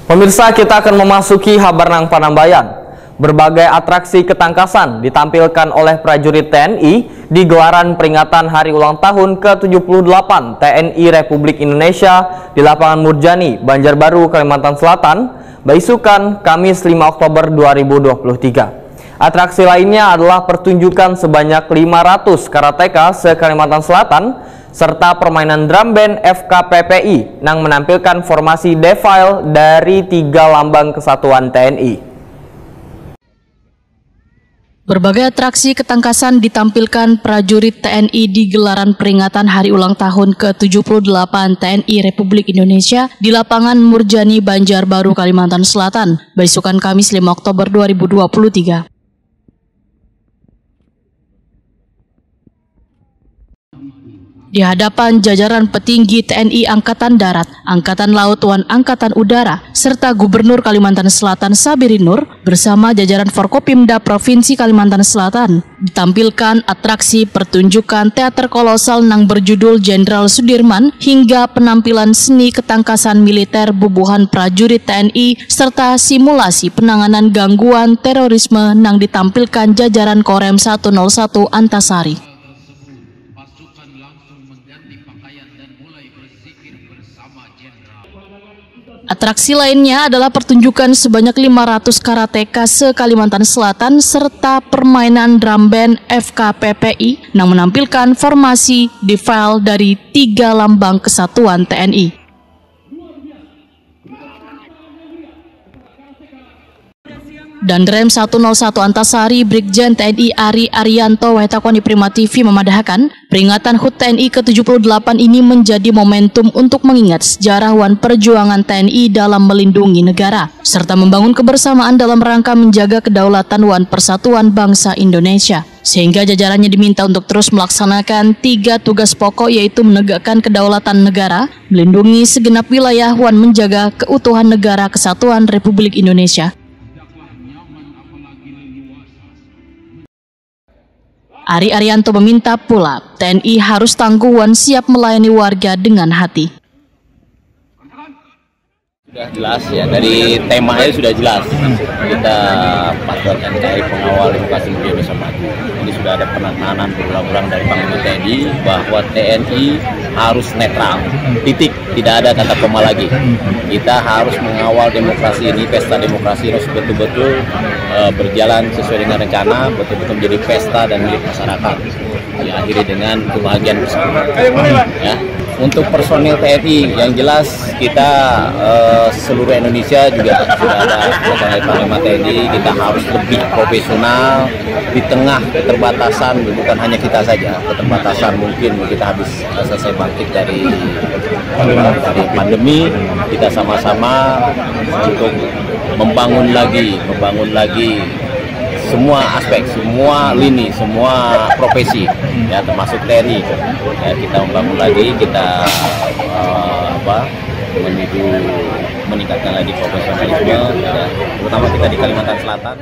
Pemirsa, kita akan memasuki Habarnang Panambayan. Berbagai atraksi ketangkasan ditampilkan oleh prajurit TNI di gelaran peringatan Hari Ulang Tahun ke-78 TNI Republik Indonesia di Lapangan Murjani, Banjarbaru, Kalimantan Selatan, Baisukan, Kamis 5 Oktober 2023. Atraksi lainnya adalah pertunjukan sebanyak 500 karateka se-Kalimantan Selatan serta permainan drum band FKPPI yang menampilkan formasi defile dari 3 lambang kesatuan TNI. Berbagai atraksi ketangkasan ditampilkan prajurit TNI di gelaran peringatan Hari Ulang Tahun ke-78 TNI Republik Indonesia di Lapangan Murjani, Banjarbaru, Kalimantan Selatan, Baisukan, Kamis 5 Oktober 2023. Di hadapan jajaran petinggi TNI Angkatan Darat, Angkatan Laut, dan Angkatan Udara, serta Gubernur Kalimantan Selatan Sabiri Nur bersama jajaran Forkopimda Provinsi Kalimantan Selatan, ditampilkan atraksi pertunjukan teater kolosal yang berjudul Jenderal Sudirman hingga penampilan seni ketangkasan militer bubuhan prajurit TNI serta simulasi penanganan gangguan terorisme yang ditampilkan jajaran Korem 101 Antasari. Atraksi lainnya adalah pertunjukan sebanyak 500 karateka se-Kalimantan Selatan serta permainan drum band FKPPI yang menampilkan formasi defile dari 3 lambang kesatuan TNI. Dandrem 101 Antasari Brigjen TNI Ari Arianto Wetakoni Prima TV memadahkan peringatan HUT TNI ke-78 ini menjadi momentum untuk mengingat sejarah wan perjuangan TNI dalam melindungi negara serta membangun kebersamaan dalam rangka menjaga kedaulatan wan persatuan bangsa Indonesia, sehingga jajarannya diminta untuk terus melaksanakan 3 tugas pokok, yaitu menegakkan kedaulatan negara, melindungi segenap wilayah wan menjaga keutuhan negara kesatuan Republik Indonesia. Ari Arianto meminta pula TNI harus tangguh dan siap melayani warga dengan hati. Sudah jelas ya, dari temanya sudah jelas. Kita patuh NKRI pengawal demokrasi Indonesia maju. Ini sudah ada penekanan berulang-ulang dari Panglima TNI bahwa TNI harus netral, titik, tidak ada kata koma lagi. Kita harus mengawal demokrasi ini, pesta demokrasi harus betul-betul berjalan sesuai dengan rencana, betul-betul menjadi pesta dan milik masyarakat. Diakhiri dengan kebahagiaan bersama. Ya. Untuk personil TNI yang jelas kita seluruh Indonesia juga sudah ada dari Panglima TNI, kita harus lebih profesional di tengah keterbatasan, bukan hanya kita saja, keterbatasan mungkin kita habis selesai bangkit dari pandemi, kita sama-sama untuk membangun lagi semua aspek, semua lini, semua profesi, ya termasuk TNI. Ya, kita membangun lagi, kita menuju meningkatkan lagi profesionalisme, ya, terutama kita di Kalimantan Selatan.